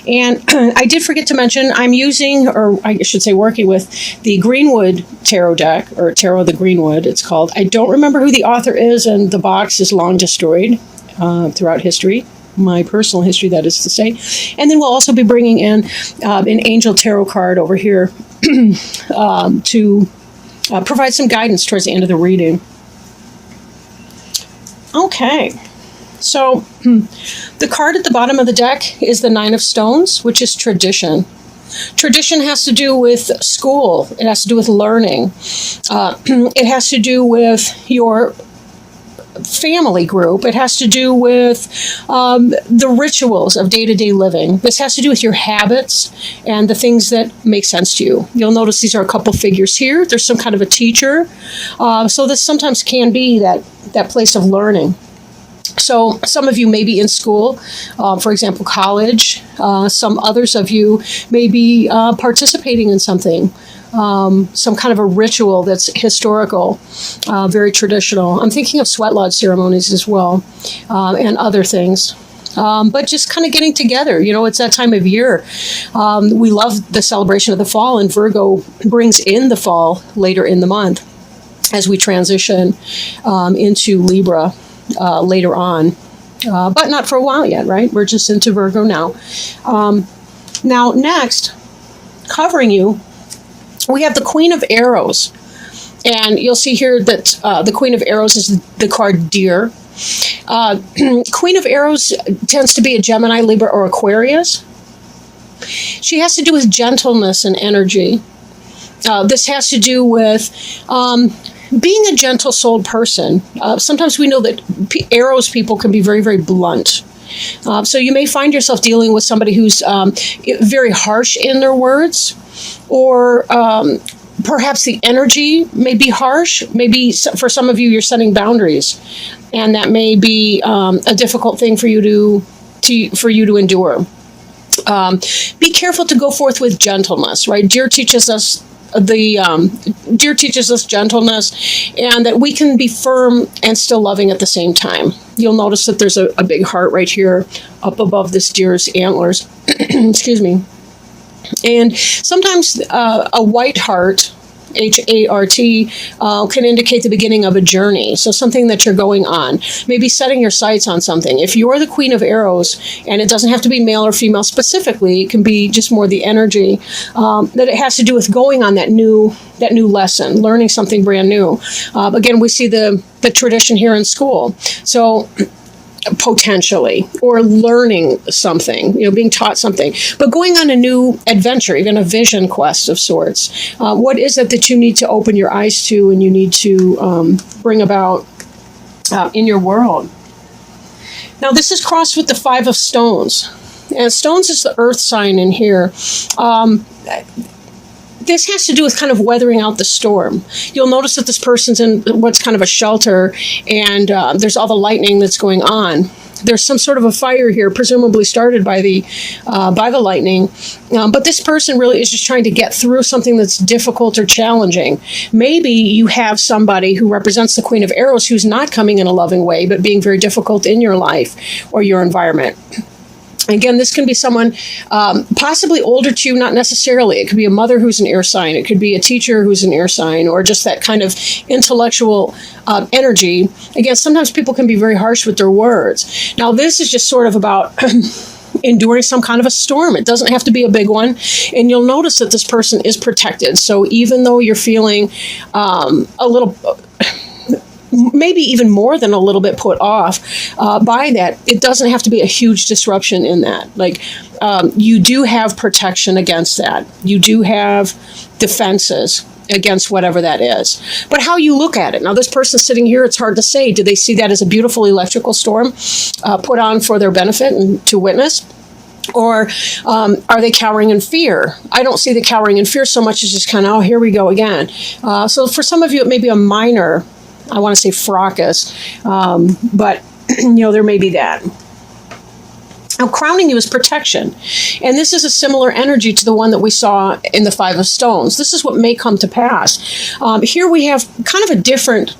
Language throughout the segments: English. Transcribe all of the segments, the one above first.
And I did forget to mention, I'm using, or I should say working with, the Greenwood Tarot deck, or Tarot of the Greenwood, it's called. I don't remember who the author is, and the box is long destroyed throughout history. My personal history, that is to say. And then we'll also be bringing in an angel tarot card over here to provide some guidance towards the end of the reading. Okay. So the card at the bottom of the deck is the Nine of Stones, which is tradition. Tradition has to do with school. It has to do with learning. It has to do with your family group. It has to do with the rituals of day-to-day living. This has to do with your habits and the things that make sense to you. You'll notice these are a couple figures here. There's some kind of a teacher. So this sometimes can be that place of learning. So some of you may be in school, for example, college. Some others of you may be participating in something. Some kind of a ritual that's historical, very traditional. I'm thinking of sweat lodge ceremonies as well, and other things. But just kind of getting together. You know, it's that time of year. We love the celebration of the fall, and Virgo brings in the fall later in the month as we transition into Libra later on. But not for a while yet, right? We're just into Virgo now. Now, next, covering you, we have the Queen of Arrows. And you'll see here that the Queen of Arrows is the card Deer. Queen of Arrows tends to be a Gemini, Libra, or Aquarius. She has to do with gentleness and energy. This has to do with being a gentle-souled person. Sometimes we know that Arrows people can be very, very blunt. So you may find yourself dealing with somebody who's very harsh in their words, or perhaps the energy may be harsh. Maybe for some of you, you're setting boundaries, and that may be a difficult thing for you to endure. Be careful to go forth with gentleness, right? Deer teaches us gentleness, and that we can be firm and still loving at the same time. You'll notice that there's a big heart right here up above this deer's antlers. Excuse me. And sometimes a white heart, H-A-R-T, can indicate the beginning of a journey. So something that you're going on. Maybe setting your sights on something. If you're the Queen of Arrows, and it doesn't have to be male or female specifically, it can be just more the energy, that it has to do with going on that new lesson, learning something brand new. Again, we see the tradition here in school. So potentially, or learning something, being taught something, but going on a new adventure, even a vision quest of sorts. What is it that you need to open your eyes to, and you need to bring about in your world? Now, this is crossed with the Five of Stones, and Stones is the earth sign in here. This has to do with kind of weathering out the storm. You'll notice that this person's in what's kind of a shelter, and there's all the lightning that's going on. There's some sort of a fire here, presumably started by the lightning. But this person really is just trying to get through something that's difficult or challenging. Maybe you have somebody who represents the Queen of Arrows who's not coming in a loving way, but being very difficult in your life or your environment. Again, this can be someone possibly older to you, not necessarily. It could be a mother who's an air sign. It could be a teacher who's an air sign, or just that kind of intellectual energy. Again, sometimes people can be very harsh with their words. Now, this is just sort of about enduring some kind of a storm. It doesn't have to be a big one. And you'll notice that this person is protected. So even though you're feeling a little... maybe even more than a little bit put off by that, it doesn't have to be a huge disruption in that. Like, you do have protection against that. You do have defenses against whatever that is. But how you look at it. Now, this person sitting here, it's hard to say. Do they see that as a beautiful electrical storm put on for their benefit and to witness? Or are they cowering in fear? I don't see the cowering in fear so much as just kind of, oh, here we go again. So for some of you, it may be a minor, I want to say fracas, but there may be that. Now, crowning you is protection, and this is a similar energy to the one that we saw in the Five of Stones. This is what may come to pass. Here we have kind of a different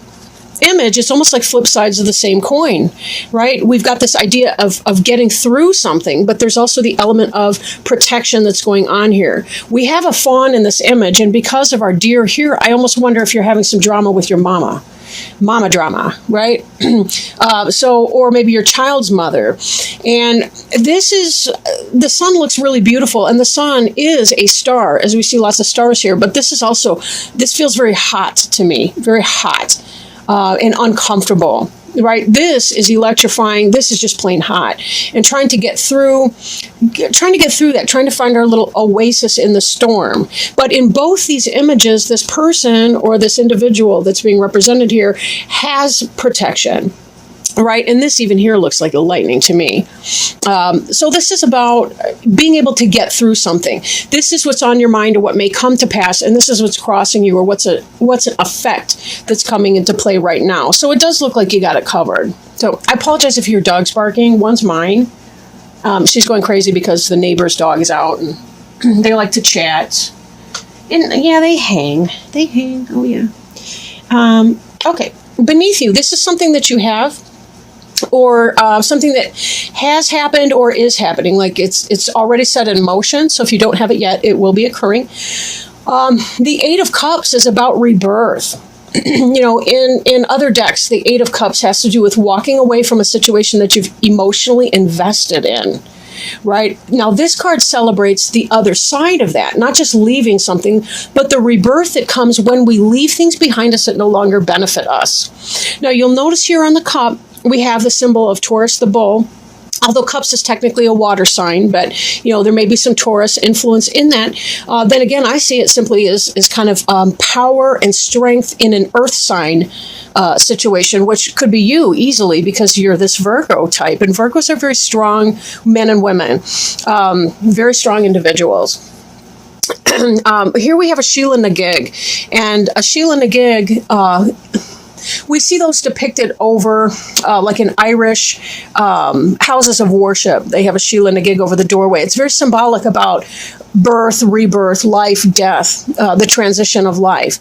image, it's almost like flip sides of the same coin, right? We've got this idea of getting through something, but there's also the element of protection that's going on here. We have a fawn in this image, and because of our deer here, I almost wonder if you're having some drama with your mama drama, right? Or maybe your child's mother. And the sun looks really beautiful, and the sun is a star, as we see lots of stars here, but this feels very hot to me, very hot and uncomfortable. Right? This is electrifying. This is just plain hot. And trying to get through that, trying to find our little oasis in the storm. But in both these images, this person or this individual that's being represented here has protection. Right? And this even here looks like the lightning to me. So this is about being able to get through something. This is what's on your mind or what may come to pass, and this is what's crossing you or what's an effect that's coming into play right now. So it does look like you got it covered. So I apologize if your dog's barking. One's mine. She's going crazy because the neighbor's dog is out, and they like to chat. And yeah, they hang. Oh, yeah. Okay. Beneath you, this is something that you have, or something that has happened or is happening, like it's already set in motion. So if you don't have it yet, it will be occurring. The Eight of Cups is about rebirth. In other decks, the Eight of Cups has to do with walking away from a situation that you've emotionally invested in. Right? Now, this card celebrates the other side of that, not just leaving something, but the rebirth that comes when we leave things behind us that no longer benefit us. Now, you'll notice here on the cup, we have the symbol of Taurus, the bull. Although Cups is technically a water sign, but there may be some Taurus influence in that. Then again, I see it simply as kind of power and strength in an earth sign situation, which could be you easily because you're this Virgo type. And Virgos are very strong men and women, very strong individuals. Here we have a Sheila Nagig, and a Sheila Nagig, we see those depicted over like in Irish houses of worship. They have a Sheila Nagig over the doorway. It's very symbolic about birth, rebirth, life, death, the transition of life.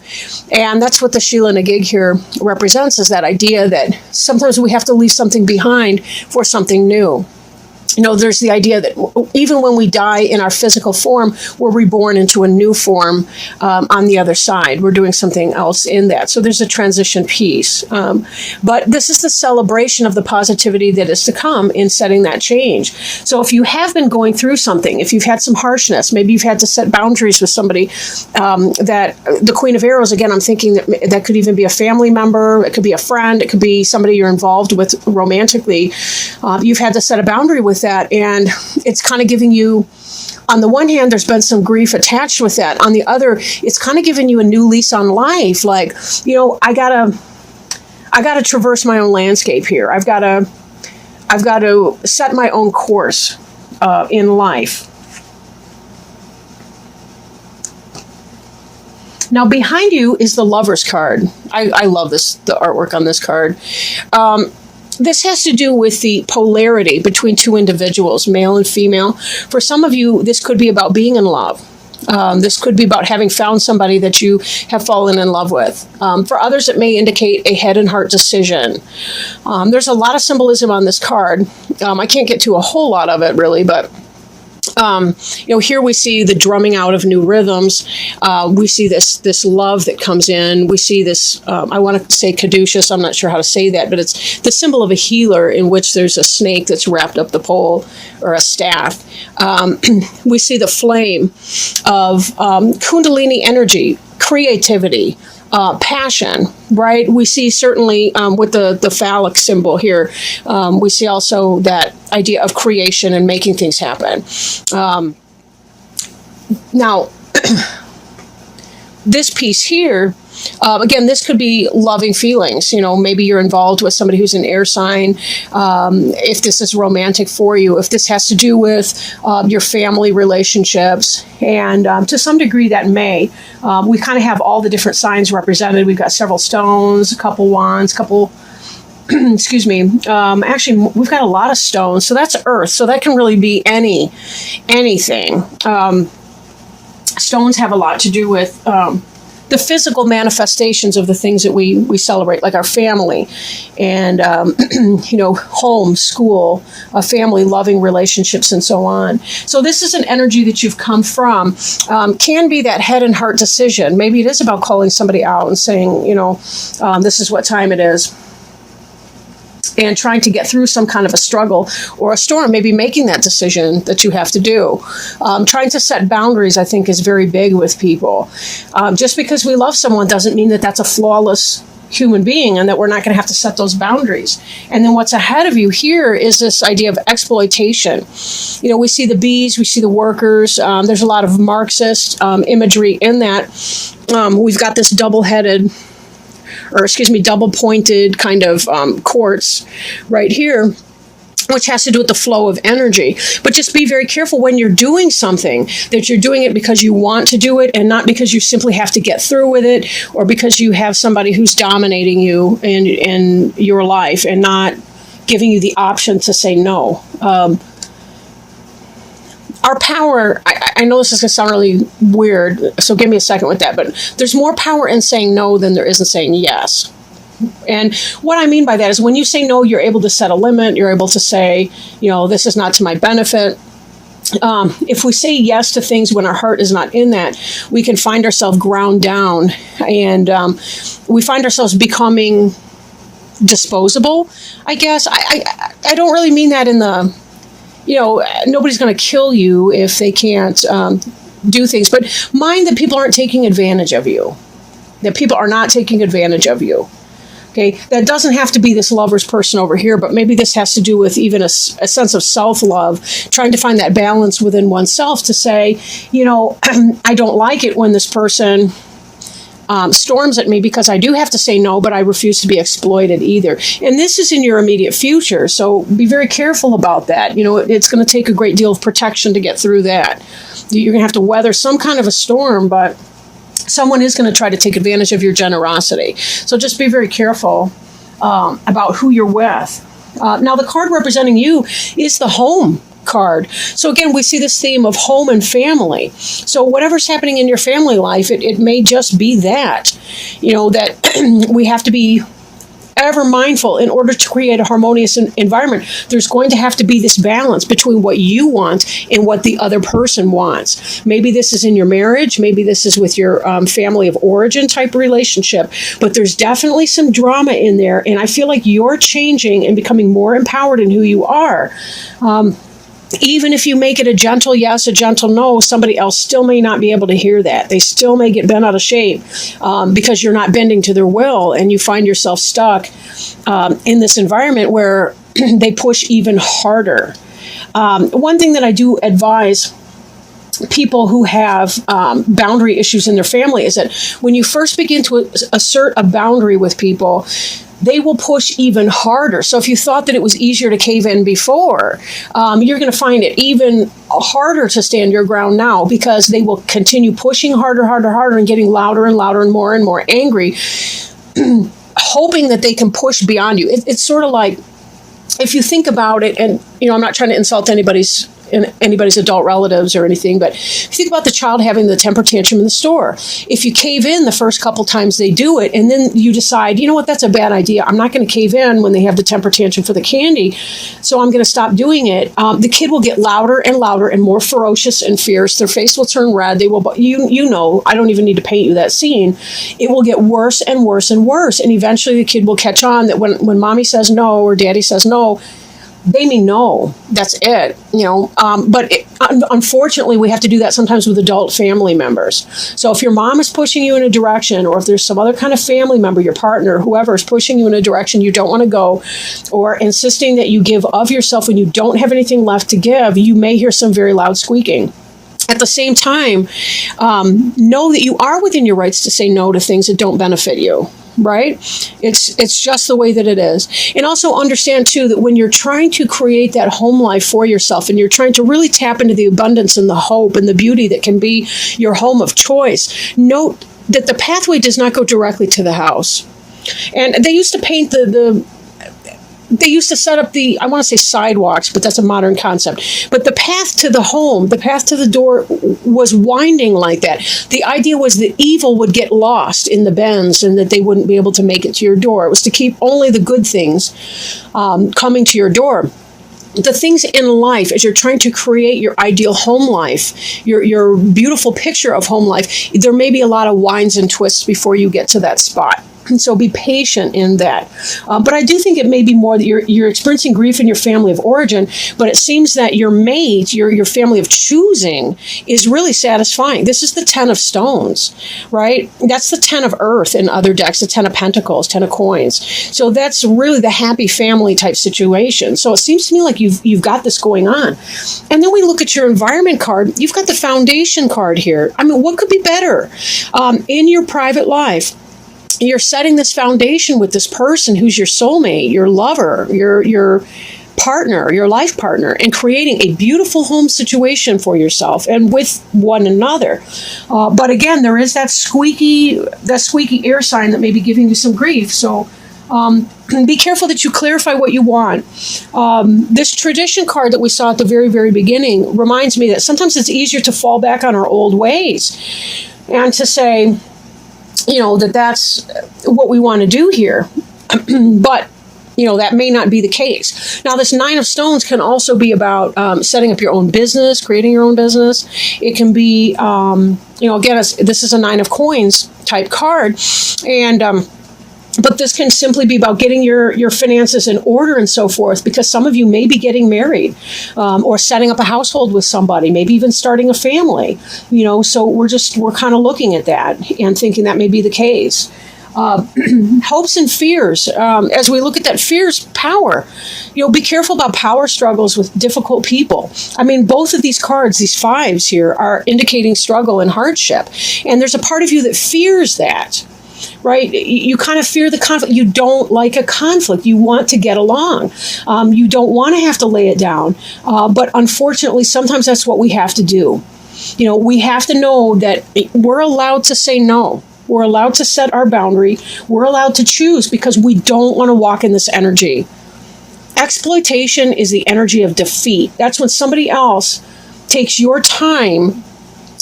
And that's what the Sheila Nagig here represents, is that idea that sometimes we have to leave something behind for something new. There's the idea that even when we die in our physical form, we're reborn into a new form on the other side. We're doing something else in that. So there's a transition piece. But this is the celebration of the positivity that is to come in setting that change. So if you have been going through something, if you've had some harshness, maybe you've had to set boundaries with somebody, that the Queen of Arrows, again, I'm thinking that could even be a family member, it could be a friend, it could be somebody you're involved with romantically. You've had to set a boundary with that, and it's kind of giving you, on the one hand, there's been some grief attached with that. On the other, it's kind of giving you a new lease on life. Like, I gotta traverse my own landscape here. I've got to set my own course in life. Now, behind you is the Lover's card. I love the artwork on this card. This has to do with the polarity between two individuals, male and female. For some of you, this could be about being in love. This could be about having found somebody that you have fallen in love with. For others, it may indicate a head and heart decision. There's a lot of symbolism on this card. I can't get to a whole lot of it, really, but here we see the drumming out of new rhythms. We see this love that comes in. We see this, I want to say caduceus, I'm not sure how to say that, but it's the symbol of a healer in which there's a snake that's wrapped up the pole, or a staff. We see the flame of Kundalini energy, creativity, passion, right? We see certainly with the phallic symbol here, we see also that idea of creation and making things happen. Now, this piece here, again, this could be loving feelings. Maybe you're involved with somebody who's an air sign. If this is romantic for you, if this has to do with your family relationships, and to some degree that may. We kind of have all the different signs represented. We've got several stones, a couple wands, excuse me. Actually, we've got a lot of stones. So that's earth. So that can really be anything. Stones have a lot to do with the physical manifestations of the things that we celebrate, like our family and, home, school, family, loving relationships, and so on. So this is an energy that you've come from. Can be that head and heart decision. Maybe it is about calling somebody out and saying, this is what time it is, and trying to get through some kind of a struggle or a storm, maybe making that decision that you have to do. Trying to set boundaries, I think, is very big with people. Just because we love someone doesn't mean that that's a flawless human being and that we're not going to have to set those boundaries. And then what's ahead of you here is this idea of exploitation. We see the bees, we see the workers. There's a lot of Marxist imagery in that. We've got this double-pointed kind of quartz right here, which has to do with the flow of energy. But just be very careful when you're doing something, that you're doing it because you want to do it and not because you simply have to get through with it, or because you have somebody who's dominating you in your life and not giving you the option to say no. Our power, I know this is going to sound really weird, so give me a second with that, but there's more power in saying no than there is in saying yes. And what I mean by that is when you say no, you're able to set a limit. You're able to say, this is not to my benefit. If we say yes to things when our heart is not in that, we can find ourselves ground down, and we find ourselves becoming disposable, I guess. I don't really mean that in the... nobody's going to kill you if they can't do things. But mind that people aren't taking advantage of you. That people are not taking advantage of you. Okay, that doesn't have to be this lover's person over here, but maybe this has to do with even a sense of self-love, trying to find that balance within oneself to say, I don't like it when this person storms at me because I do have to say no, but I refuse to be exploited either. And this is in your immediate future, so be very careful about that. It's going to take a great deal of protection to get through that. You're going to have to weather some kind of a storm, but someone is going to try to take advantage of your generosity. So just be very careful about who you're with. Now, the card representing you is the home card. So again, we see this theme of home and family. So whatever's happening in your family life, it may just be that, that we have to be ever mindful in order to create a harmonious environment. There's going to have to be this balance between what you want and what the other person wants. Maybe this is in your marriage. Maybe this is with your family of origin type relationship. But there's definitely some drama in there. And I feel like you're changing and becoming more empowered in who you are. Even if you make it a gentle yes, a gentle no, somebody else still may not be able to hear that. They still may get bent out of shape because you're not bending to their will, and you find yourself stuck in this environment where they push even harder. One thing that I do advise people who have boundary issues in their family is that when you first begin to assert a boundary with people, they will push even harder. So if you thought that it was easier to cave in before, you're going to find it even harder to stand your ground now, because they will continue pushing harder, and getting louder and louder and more angry, hoping that they can push beyond you. It's sort of like, if you think about it, and I'm not trying to insult anybody's adult relatives or anything, but if you think about the child having the temper tantrum in the store, if you cave in the first couple times they do it, and then you decide, that's a bad idea. I'm not going to cave in when they have the temper tantrum for the candy, so I'm going to stop doing it. The kid will get louder and more ferocious and fierce. Their face will turn red. They will, I don't even need to paint you that scene. It will get worse and worse and worse, and eventually the kid will catch on that when mommy says no or daddy says no, they mean no. That's it, But unfortunately, we have to do that sometimes with adult family members. So if your mom is pushing you in a direction, or if there's some other kind of family member, your partner, whoever is pushing you in a direction you don't want to go, or insisting that you give of yourself when you don't have anything left to give, you may hear some very loud squeaking. At the same time, know that you are within your rights to say no to things that don't benefit you. Right? It's just the way that it is. And also understand, too, that when you're trying to create that home life for yourself, and you're trying to really tap into the abundance and the hope and the beauty that can be your home of choice, note that the pathway does not go directly to the house. And they used to paint the they used to set up I want to say sidewalks, but that's a modern concept. But the path to the home, the path to the door was winding like that. The idea was that evil would get lost in the bends and that they wouldn't be able to make it to your door. It was to keep only the good things coming to your door. The things in life, as you're trying to create your ideal home life, your beautiful picture of home life, there may be a lot of winds and twists before you get to that spot. And so be patient in that. But I do think it may be more that you're experiencing grief in your family of origin, but it seems that your mate, your family of choosing, is really satisfying. This is the 10 of stones, right? That's the 10 of earth in other decks, the 10 of pentacles, 10 of coins. So that's really the happy family type situation. So it seems to me like you've got this going on. And then we look at your environment card. You've got the foundation card here. I mean, what could be better in your private life? You're setting this foundation with this person who's your soulmate, your lover, your partner, your life partner, and creating a beautiful home situation for yourself and with one another. But again, there is that squeaky air sign that may be giving you some grief. So be careful that you clarify what you want. This tradition card that we saw at the very, very beginning reminds me that sometimes it's easier to fall back on our old ways and to say, that's what we want to do here. But, that may not be the case. Now, this 9 of stones can also be about setting up your own business, creating your own business. It can be, again, this is a 9 of coins type card. And, but this can simply be about getting your finances in order and so forth, because some of you may be getting married or setting up a household with somebody, maybe even starting a family, so we're kind of looking at that and thinking that may be the case. Hopes and fears. As we look at that fear's power, be careful about power struggles with difficult people. I mean, both of these cards, these 5s here, are indicating struggle and hardship. And there's a part of you that fears that. Right? You kind of fear the conflict. You don't like a conflict. You want to get along. You don't want to have to lay it down. But unfortunately, sometimes that's what we have to do. We have to know that we're allowed to say no. We're allowed to set our boundary. We're allowed to choose because we don't want to walk in this energy. Exploitation is the energy of defeat. That's when somebody else takes your time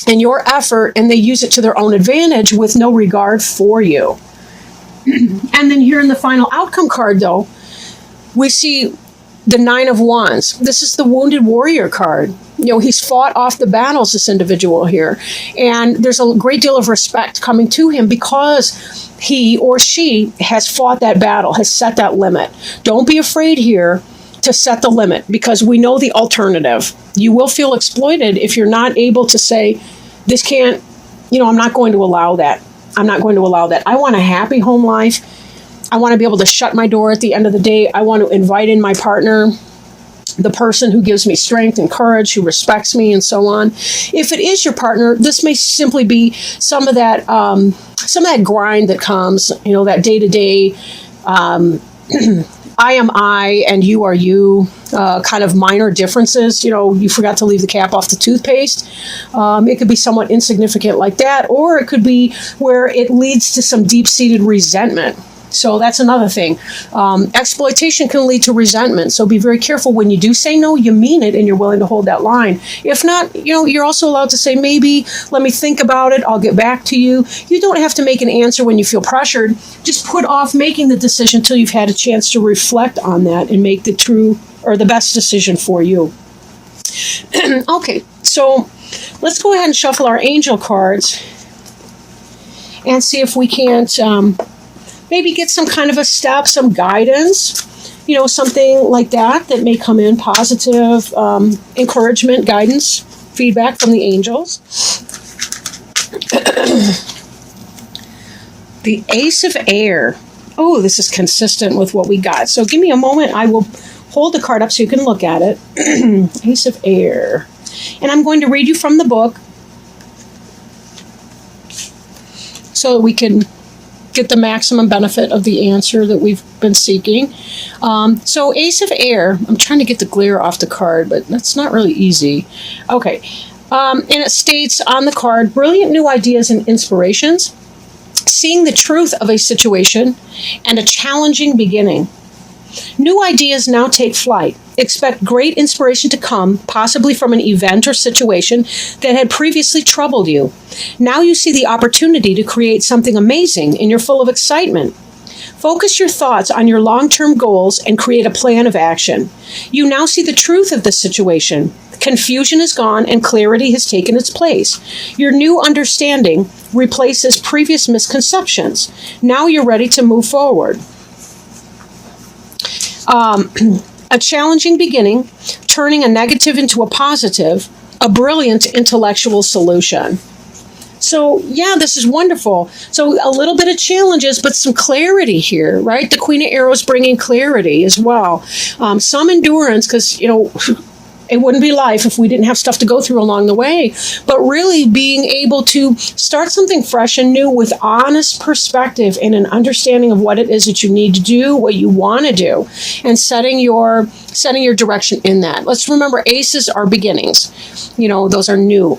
and your effort, and they use it to their own advantage with no regard for you. And then here in the final outcome card, though, we see the 9 of wands. This is the wounded warrior card. He's fought off the battles, this individual here. And there's a great deal of respect coming to him because he or she has fought that battle, has set that limit. Don't be afraid here to set the limit, because we know the alternative. You will feel exploited if you're not able to say, this can't, I'm not going to allow that. I'm not going to allow that. I want a happy home life. I want to be able to shut my door at the end of the day. I want to invite in my partner, the person who gives me strength and courage, who respects me, and so on. If it is your partner, this may simply be some of that grind that comes, that day-to-day, I am I and you are you, kind of minor differences. You forgot to leave the cap off the toothpaste. It could be somewhat insignificant like that, or it could be where it leads to some deep-seated resentment. So that's another thing. Exploitation can lead to resentment. So be very careful when you do say no, you mean it and you're willing to hold that line. If not, you're also allowed to say, maybe, let me think about it. I'll get back to you. You don't have to make an answer when you feel pressured. Just put off making the decision until you've had a chance to reflect on that and make the true or the best decision for you. Okay, so let's go ahead and shuffle our angel cards and see if we can't maybe get some kind of a step, some guidance, something like that may come in, positive encouragement, guidance, feedback from the angels. The Ace of Air. Oh, this is consistent with what we got. So give me a moment. I will hold the card up so you can look at it. Ace of Air. And I'm going to read you from the book so that we can get the maximum benefit of the answer that we've been seeking. So Ace of Air, I'm trying to get the glare off the card, but that's not really easy. Okay. And it states on the card, brilliant new ideas and inspirations, seeing the truth of a situation, and a challenging beginning. New ideas now take flight. Expect great inspiration to come, possibly from an event or situation that had previously troubled you. Now you see the opportunity to create something amazing and you're full of excitement. Focus your thoughts on your long-term goals and create a plan of action. You now see the truth of the situation. Confusion is gone and clarity has taken its place. Your new understanding replaces previous misconceptions. Now you're ready to move forward. A challenging beginning, turning a negative into a positive, a brilliant intellectual solution. So, yeah, this is wonderful. So a little bit of challenges, but some clarity here, right? The Queen of Arrows bringing clarity as well. Some endurance, because, it wouldn't be life if we didn't have stuff to go through along the way. But really being able to start something fresh and new with honest perspective and an understanding of what it is that you need to do, what you want to do, and setting your direction in that. Let's remember, aces are beginnings. Those are new.